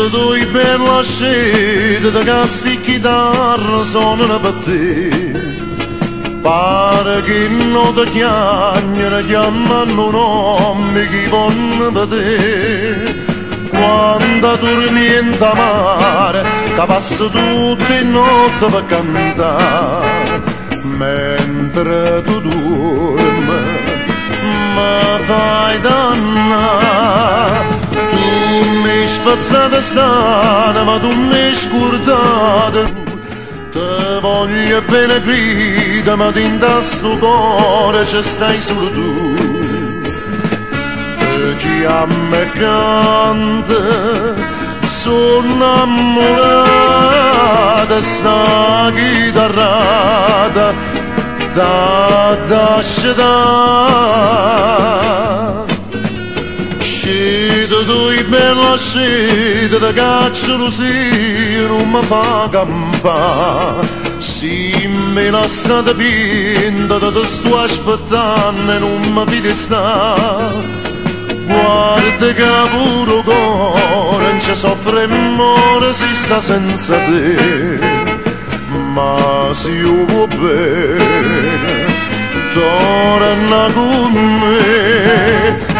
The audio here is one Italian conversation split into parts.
due per la scelta da casti chitarra suonano per te. Pare che non ti chiamano, chiamano nome che vanno per te. Quando dormi in mare, che passa tutte le notti per cantare. Mentre tu dormi, mi fai dannare. Tu mi spazzata strana, ma tu mi scordata. Te voglio bene grida, ma dentro sto cuore ci stai solo tu. Te chiama e canta, sono innamorata, sta chitarrata, da scegliere. Scete tu bella scete, da caccia lo sì, non mi fa campare. Se mi lasciate pinta, te sto aspettando e non mi vedi stare. Guarda che pure cuore non ci soffre amore si sta senza te. Ma se io vuoi bene, torna con me.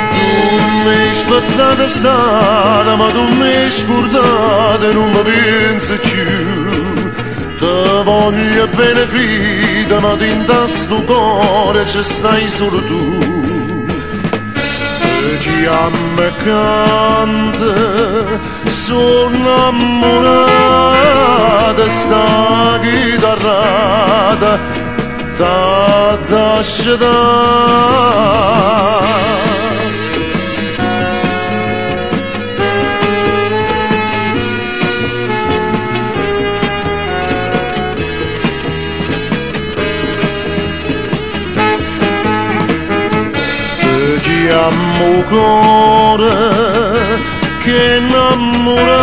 Mi spazzata strana, ma tu mi scordata e non mi pensi più. Te voglio bene grida, ma dentro sto cuore ci stai solo tu. Te chiama e canta, sono innamorata, sta chitarrata, da scegliere. Chiamo cuore che innamorata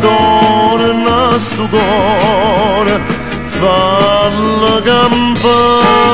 torna sto cuore, falla campare.